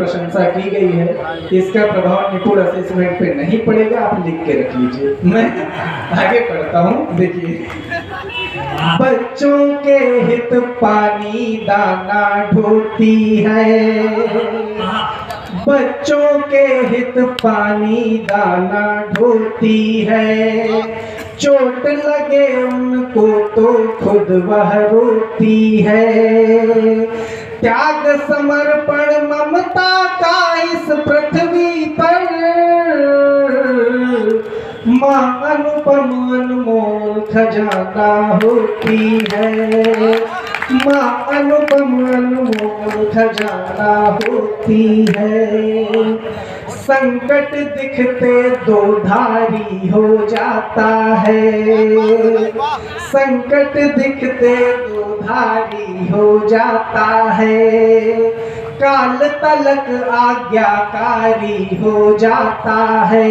प्रशंसा की गई है, इसका प्रभाव निपुण असेसमेंट पे नहीं पड़ेगा, आप लिख के रख लीजिए। मैं आगे पढ़ता हूँ, देखिए। बच्चों के हित पानी दाना ढोती है, बच्चों के हित पानी दाना ढोती है, चोट लगे उनको तो खुद वह रोती है। त्याग समर्पण ममता का इस पृथ्वी पर माँ अनुपम अनमोल खजाना होती है, माँ अनुपम अनमोल खजाना होती है। संकट दिखते दो धारी हो जाता है, संकट दिखते दो धारी हो जाता है, काल तलक आज्ञाकारी हो जाता है।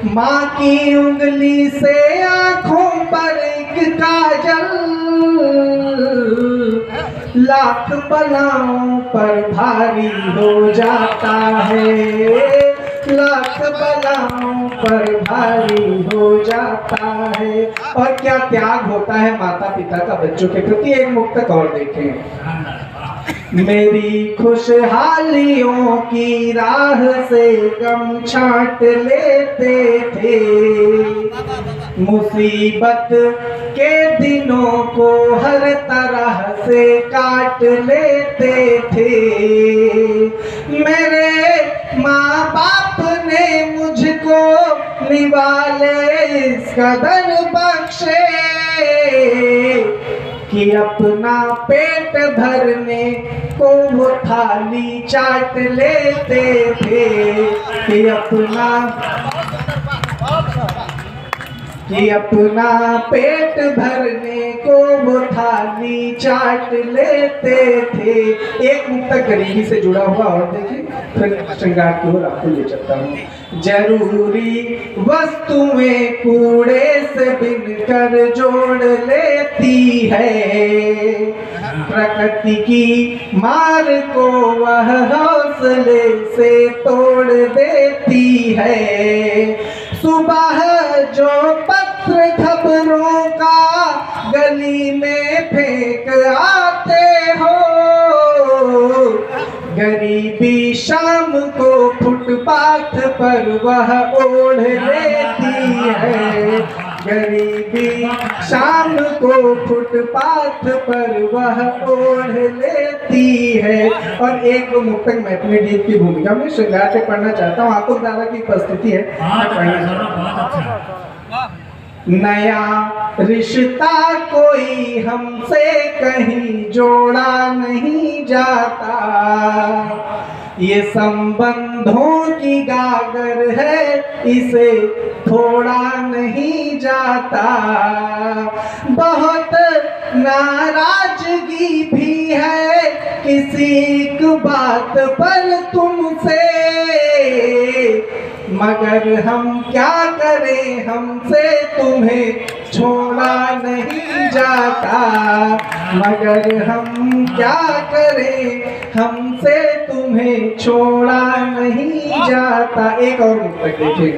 माँ की उंगली से आँखों पर एक काजल लाख बलाओं पर भारी हो जाता है, लाख बलाओं पर भारी हो जाता है। और क्या त्याग होता है माता पिता का बच्चों के प्रति। एक मुक्तक और देखें। मेरी खुशहालियों की राह से गम छांट लेते थे, मुसीबत के दिनों को हर तरह से काट लेते थे। मेरे माँ बाप ने मुझको निवाले इस कदर बख्शे कि अपना पेट भरने को वो थाली चाट लेते थे, कि अपना पेट भरने को वो थाली चाट लेते थे। एक मुक्तक गरीबी से जुड़ा हुआ और देखिए, फिर श्रृंगार की ओर आपको ले चलता हूँ। जरूरी वस्तुएं कूड़े से बिनकर जोड़ लेती है, प्रकृति की मार को वह हौसले से तोड़ देती है। सुबह जो पत्र खबरों का गली में फेंक आते हो, गरीबी शाम को फुटपाथ पर वह ओढ़ लेती है, गरीबी शाम को फुटपाथ पर वह ओढ़ लेती है। और एक मुक्तक मैं अपने गीत की भूमिका में श्रृंगार से पढ़ना चाहता हूँ, आपको दादा की उपस्थिति है। नया रिश्ता कोई हमसे कहीं जोड़ा नहीं जाता, ये संबंधों की गागर है, इसे थोड़ा नहीं जाता। बहुत नाराजगी भी है किसी एक बात पर तुमसे, मगर हम क्या करें, हमसे तुम्हें छोड़ा नहीं जाता, मगर हम क्या करें, हमसे तुम्हें छोड़ा नहीं जाता। एक और मुक्तक देखिए।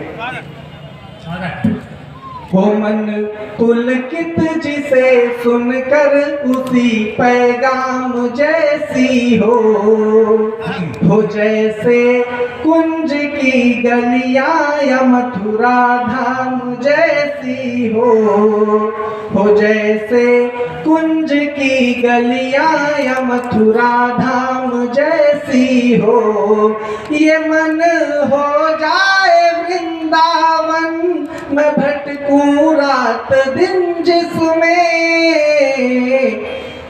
हो मन पुलकित जिसे सुनकर उसी पैगाम जैसी हो जैसे कुंज की गलियां या मथुरा धाम जैसी हो जैसे कुंज की गलियां या मथुरा धाम जैसी हो। ये मन हो जाए वृंदावन, मैं भटकूं रात दिन जिसमें,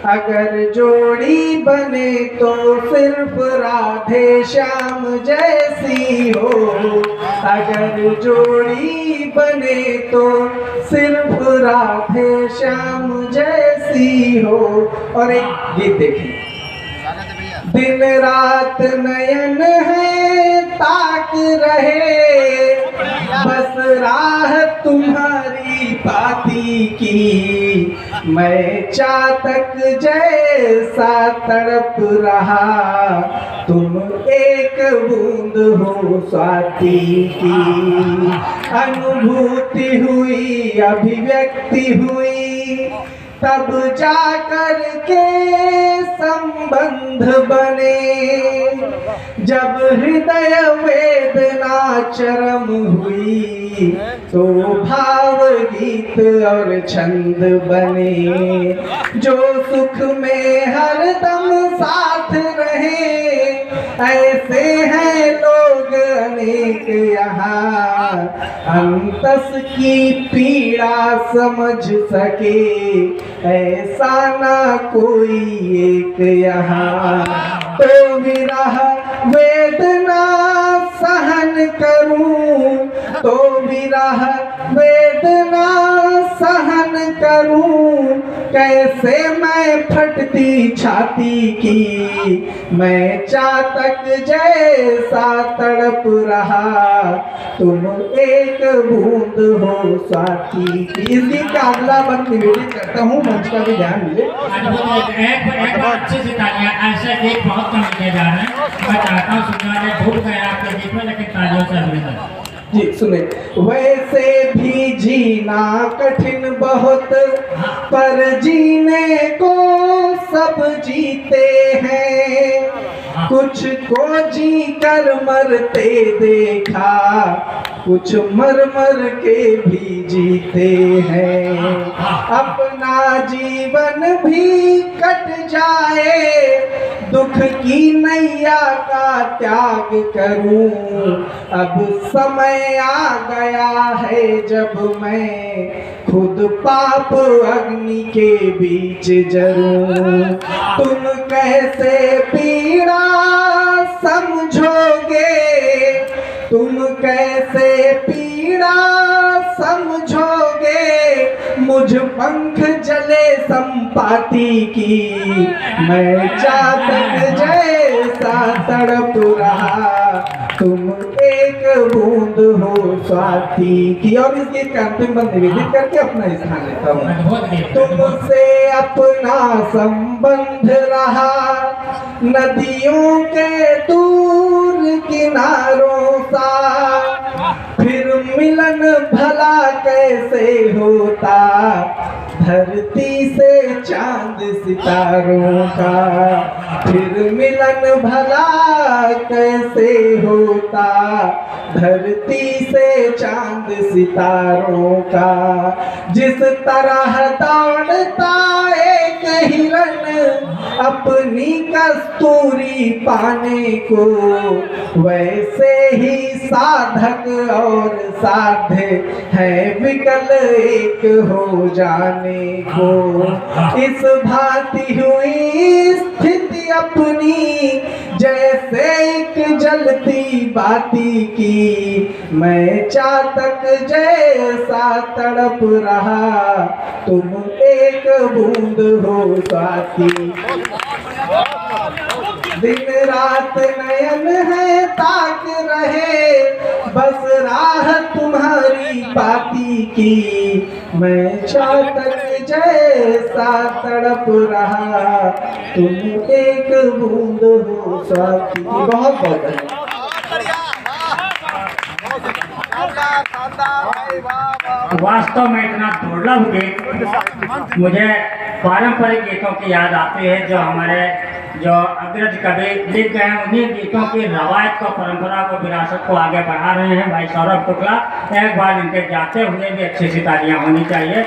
अगर जोड़ी बने तो सिर्फ राधे श्याम जैसी हो, अगर जोड़ी बने तो सिर्फ राधे श्याम जैसी हो। और एक गीत देखिए। दिन रात नयन है ताक रहे, बस राह तुम्हारी भांति पाती की, मैं चातक जैसा तड़प रहा, तुम एक बूंद हो स्वाति की। अनुभूति हुई, अभिव्यक्ति हुई, तब जाकर के संबंध बने। जब हृदय वेदना चरम हुई, तो भाव गीत और छंद बने। जो सुख में हरदम साथ रहे, ऐसे हैं लोग अनेक यहाँ। अंतस की पीड़ा समझ सके, ऐसा ना कोई एक यहाँ। तो विरह वेदना सहन करूं, तो विरह वेदना सहन करूं, कैसे मैं फटती छाती की। मैं चातक जैसा तड़प रहा, तुम एक बूंद हो स्वाति की। इस गीत का अगला बंद निवेदित करता हूँ, मंच का भी ध्यान मिले। एक बार अच्छे से तालियां, ऐसे गीत बहुत कम लिखे जा रहे हैं। मैं चाहता हूँ सुनने वाले भूल गए आपके गीत में, लेकिन तालियों से अभिनंदन। जी सुने। वैसे भी जीना कठिन बहुत, पर जीने को सब जीते हैं। कुछ को जी कर मरते देखा, कुछ मर मर के भी जीते हैं। अपना जीवन भी कट जाए, दुख की नैया का त्याग करूं। अब समय आ गया है जब मैं खुद पाप अग्नि के बीच जरूं। तुम कैसे पीड़ा समझोगे, तुम कैसे पीड़ा समझोगे, मुझ पंख जले संपाति की। मैं चातक जैसा तड़प रहा, तुम एक बूंद हो स्वाति की। और इस गीत का अंतिम बंद निवेदित करके अपना स्थान लेता हूँ। तुमसे अपना संबंध रहा, नदियों के दूर किनारों सा। फिर मिलन भला कैसे होता, धरती से चांद सितारों का। फिर मिलन भला कैसे होता, धरती से चांद सितारों का। जिस तरह दौड़ता एक हिरण अपनी कस्तूरी पाने को, वैसे ही साधक और साध्य है विकल एक हो जाने को। इस भांति हुई स्थिति अपनी, जैसे एक जलती बाती की। मैं चातक जैसा तड़प रहा, तुम एक बूंद हो स्वाति। दिन रात नयन है ताक रहे, बस राह तुम्हारी पाती की। मैं चातक जैसा तड़प रहा, तुम एक बूंद हो स्वाति। बहुत बहुत धन्यवाद। वास्तव में इतना दुर्लभ गीत मुझे पारंपरिक गीतों की याद आती है, जो हमारे जो अग्रज कवि लिख गए हैं। उन्हीं गीतों की रवायत को, परंपरा को, विरासत को आगे बढ़ा रहे हैं भाई सौरभ शुक्ला। एक बार इनके जाते हुए भी अच्छी सी तालियां होनी चाहिए।